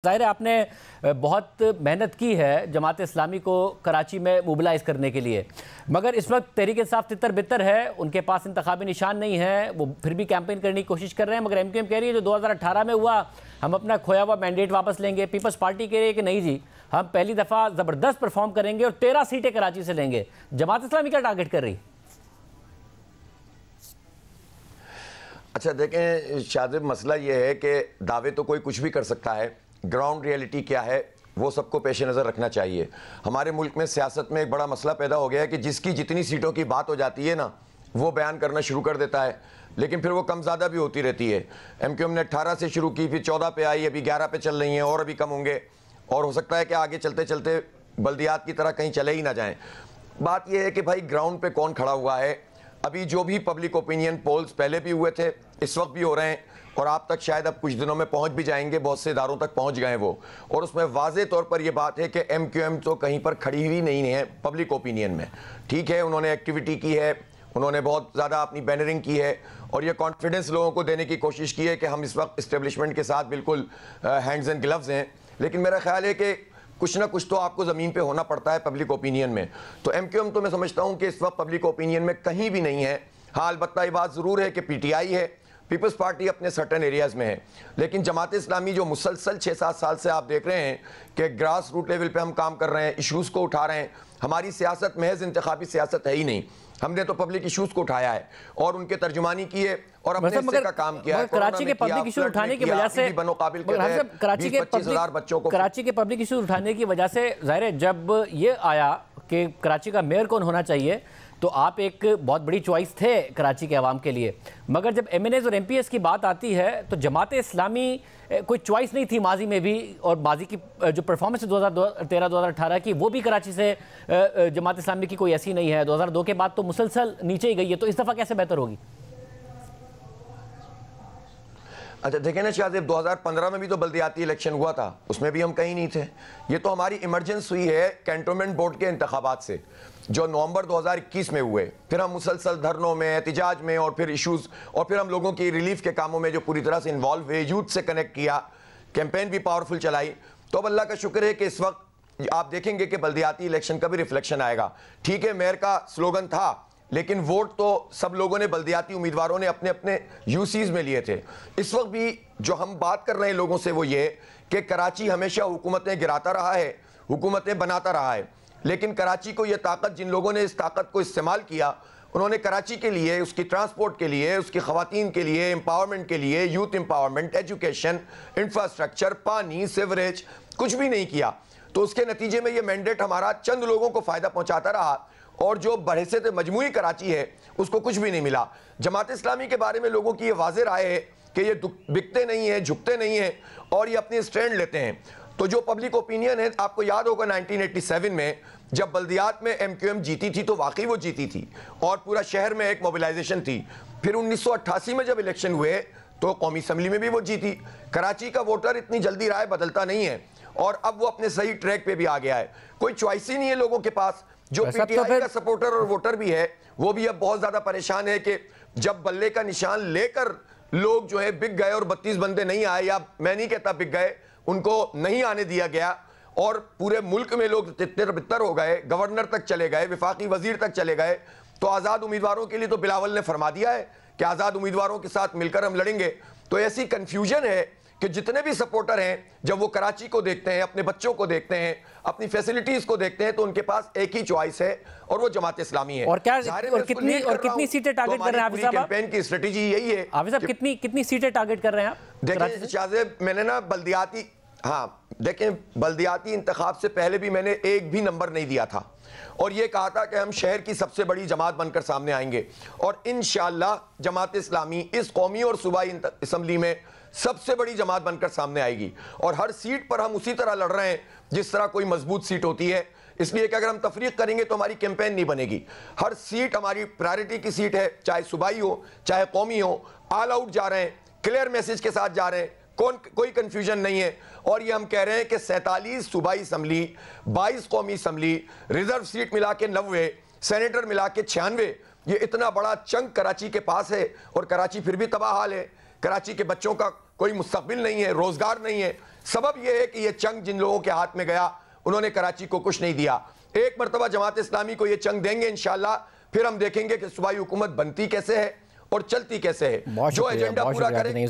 ظاہر ہے آپ نے بہت محنت کی ہے جماعت اسلامی کو کراچی میں موبلائز کرنے کے لیے، مگر اس وقت تحریک انصاف تتر بتر ہے، ان کے پاس انتخابی نشان نہیں ہے، وہ پھر بھی کیمپین کرنے کی کوشش کر رہے ہیں، مگر ایم کیو ایم کہہ رہی ہے جو 2018 میں ہوا ہم اپنا کھویا ہوا مینڈیٹ واپس لیں گے۔ پیپلز پارٹی کہہ رہی ہے کہ نہیں جی، ہم پہلی دفعہ زبردست پرفارم کریں گے اور 13 سیٹیں کراچی سے لیں گے۔ جماعت اسلامی کیا ٹارگٹ کر رہی؟ اچھا دیکھیں شاذب، مسئلہ یہ ہے کہ دعوے تو کوئی کچھ بھی کر سکتا ہے، گراؤنڈ ریئلٹی کیا ہے وہ سب کو پیش نظر رکھنا چاہیے۔ ہمارے ملک میں سیاست میں ایک بڑا مسئلہ پیدا ہو گیا ہے کہ جس کی جتنی سیٹوں کی بات ہو جاتی ہے نا وہ بیان کرنا شروع کر دیتا ہے، لیکن پھر وہ کم زیادہ بھی ہوتی رہتی ہے۔ ایم کیو ایم نے 18 سے شروع کی، پھر 14 پہ آئی، ابھی 11 پہ چل رہی ہیں اور ابھی کم ہوں گے، اور ہو سکتا ہے کہ آگے چلتے چلتے بلدیات کی طرح کہیں چلے ہی نہ جائیں۔ بات یہ ہے کہ بھائی گراؤنڈ پہ کون کھڑا ہوا ہے۔ ابھی جو بھی پبلک اوپینین پولز پہلے بھی ہوئے تھے، اس وقت بھی ہو رہے ہیں، اور آپ تک شاید اب کچھ دنوں میں پہنچ بھی جائیں گے، بہت سے اداروں تک پہنچ گئے وہ، اور اس میں واضح طور پر یہ بات ہے کہ ایم کیو ایم تو کہیں پر کھڑی ہوئی نہیں ہے پبلک اوپینین میں۔ ٹھیک ہے، انہوں نے ایکٹیویٹی کی ہے، انہوں نے بہت زیادہ اپنی بینرنگ کی ہے، اور یہ کانفیڈنس لوگوں کو دینے کی کوشش کی ہے کہ ہم اس وقت اسٹیبلشمنٹ کے ساتھ بالکل ہینڈز اینڈ گلوز ہیں، لیکن میرا خیال ہے کہ کچھ نہ کچھ تو آپ کو زمین پہ ہونا پڑتا ہے پبلک اوپینین میں۔ تو ایم کیو ایم تو میں سمجھتا ہوں کہ اس وقت پبلک اوپینین میں کہیں بھی نہیں ہے۔ ہاں البتہ یہ بات ضرور ہے کہ پی ٹی آئی ہے، پیپلز پارٹی اپنے سرٹن ایریاز میں ہے، لیکن جماعت اسلامی جو مسلسل 6-7 سال سے آپ دیکھ رہے ہیں کہ گراس روٹ لیول پہ ہم کام کر رہے ہیں، ایشوز کو اٹھا رہے ہیں۔ ہماری سیاست محض انتخابی سیاست ہے ہی نہیں، ہم نے تو پبلک ایشوز کو اٹھایا ہے اور ان کے ترجمانی کیے اور اپنے حصے کا کام کیا ہے۔ کراچی کے پبلک ایشوز اٹھانے کی وجہ سے کراچی کے پبلک ایشوز اٹھانے کی وجہ سے ظاہر ہے جب یہ آیا کہ کراچی کا میئر کون ہونا چاہیے تو آپ ایک بہت بڑی چوائس تھے کراچی کے عوام کے لیے، مگر جب ایم این ایز اور ایم پی ایس کی بات آتی ہے تو جماعت اسلامی کوئی چوائس نہیں تھی ماضی میں بھی، اور ماضی کی جو پرفارمنس 2013-2018 کی وہ بھی کراچی سے جماعت اسلامی کی کوئی ایسی نہیں ہے۔ 2002 کے بعد تو مسلسل نیچے ہی گئی ہے، تو اس دفعہ کیسے بہتر ہوگی؟ اچھا دیکھیں نا شاذب، 2015 میں بھی تو بلدیاتی الیکشن ہوا تھا، اس میں بھی ہم کہیں نہیں تھے۔ یہ تو ہماری ایمرجنس ہوئی ہے کینٹونمنٹ بورڈ کے انتخابات سے جو نومبر 2021 میں ہوئے، پھر ہم مسلسل دھرنوں میں، احتجاج میں، اور پھر ایشوز، اور پھر ہم لوگوں کی ریلیف کے کاموں میں جو پوری طرح سے انوالو ہوئے، یوتھ سے کنیکٹ کیا، کیمپین بھی پاورفل چلائی۔ تو اب اللہ کا شکر ہے کہ اس وقت آپ دیکھیں گے کہ بلدیاتی الیکشن کا بھی ریفلیکشن آئے گا۔ ٹھیک ہے، میئر کا سلوگن تھا، لیکن ووٹ تو سب لوگوں نے، بلدیاتی امیدواروں نے اپنے اپنے یو سیز میں لیے تھے۔ اس وقت بھی جو ہم بات کر رہے ہیں لوگوں سے وہ یہ کہ کراچی ہمیشہ حکومتیں گراتا رہا ہے، حکومتیں بناتا رہا ہے، لیکن کراچی کو یہ طاقت، جن لوگوں نے اس طاقت کو استعمال کیا، انہوں نے کراچی کے لیے، اس کی ٹرانسپورٹ کے لیے، اس کی خواتین کے لیے، امپاورمنٹ کے لیے، یوتھ امپاورمنٹ، ایجوکیشن، انفراسٹرکچر، پانی، سیوریج، کچھ بھی نہیں کیا۔ تو اس کے نتیجے میں یہ مینڈیٹ ہمارا چند لوگوں کو فائدہ پہنچاتا رہا، اور جو بحیثیت مجموعی کراچی ہے اس کو کچھ بھی نہیں ملا۔ جماعت اسلامی کے بارے میں لوگوں کی یہ واضح رائے ہے کہ یہ بکتے نہیں ہیں، جھکتے نہیں ہیں، اور یہ اپنی سٹینڈ لیتے ہیں۔ تو جو پبلک اوپینین ہے، آپ کو یاد ہوگا 1987 میں جب بلدیات میں ایم کیو ایم جیتی تھی تو واقعی وہ جیتی تھی اور پورا شہر میں ایک موبلائزیشن تھی۔ پھر 1988 میں جب الیکشن ہوئے تو قومی اسمبلی میں بھی وہ جیتی۔ کراچی کا ووٹر اتنی جلدی رائے بدلتا نہیں ہے، اور اب وہ اپنے صحیح ٹریک پہ بھی آ گیا ہے، کوئی چوائس ہی نہیں ہے لوگوں کے پاس۔ جو پی ٹی آئی کا سپورٹر اور ووٹر بھی ہے وہ بھی اب بہت زیادہ پریشان ہے کہ جب بلے کا نشان لے کر لوگ جو ہے بک گئے اور 32 بندے نہیں آئے، یا میں نہیں کہتا بک گئے، ان کو نہیں آنے دیا گیا، اور پورے ملک میں لوگ تتر بتر ہو گئے، گورنر تک چلے گئے، وفاقی وزیر تک چلے گئے، تو آزاد امیدواروں کے لیے تو بلاول نے فرما دیا ہے کہ آزاد امیدواروں کے ساتھ مل کر ہم لڑیں گے۔ تو ایسی کنفیوژن ہے کہ جتنے بھی سپورٹر ہیں جب وہ کراچی کو دیکھتے ہیں، اپنے بچوں کو دیکھتے ہیں، اپنی فیسلٹیز کو دیکھتے ہیں، تو ان کے پاس ایک ہی چوائس ہے اور وہ جماعت اسلامی ہے۔ اور کتنی سیٹیں ٹارگٹ کر رہے ہیں حافظ صاحب؟ کیمپین کی اسٹریٹجی یہی ہے۔ حافظ صاحب کتنی سیٹیں ٹارگٹ کر رہے ہیں آپ؟ دیکھیں شاذب، میں نے نا دیکھیں بلدیاتی انتخاب سے پہلے بھی میں نے ایک بھی نمبر نہیں دیا تھا، اور یہ کہا تھا کہ ہم شہر کی سب سے بڑی جماعت بن کر سامنے آئیں گے، اور انشاءاللہ جماعت اسلامی اس قومی اور صوبائی اسمبلی میں سب سے بڑی جماعت بن کر سامنے آئے گی، اور ہر سیٹ پر ہم اسی طرح لڑ رہے ہیں جس طرح کوئی مضبوط سیٹ ہوتی ہے، اس لیے کہ اگر ہم تفریق کریں گے تو ہماری کیمپین نہیں بنے گی۔ ہر سیٹ ہماری پرائرٹی کی سیٹ ہے، چاہے صوبائی ہو چاہے قومی ہو، آل آؤٹ جا رہے ہیں، کلیئر میسج کے ساتھ جا رہے ہیں، کوئی کنفیوژن نہیں ہے۔ اور یہ ہم کہہ رہے ہیں کہ 47 صوبائی اسمبلی، 22 قومی اسمبلی، ریزرو سیٹ ملا کے 90، سینیٹر ملا کے 96، یہ اتنا بڑا چنک کراچی کے پاس ہے، اور کراچی پھر بھی تباہ حال ہے۔ کراچی کے بچوں کا کوئی مستقبل نہیں ہے، روزگار نہیں ہے، سبب یہ ہے کہ یہ چنگ جن لوگوں کے ہاتھ میں گیا انہوں نے کراچی کو کچھ نہیں دیا. ایک مرتبہ جماعت اسلامی کو یہ چنگ دیں گے انشاءاللہ, پھر ہم دیکھیں گے کہ صوبائی حکومت بنتی کیسے ہے اور چلتی کیسے ہے. جو ایجنڈا پورا کرے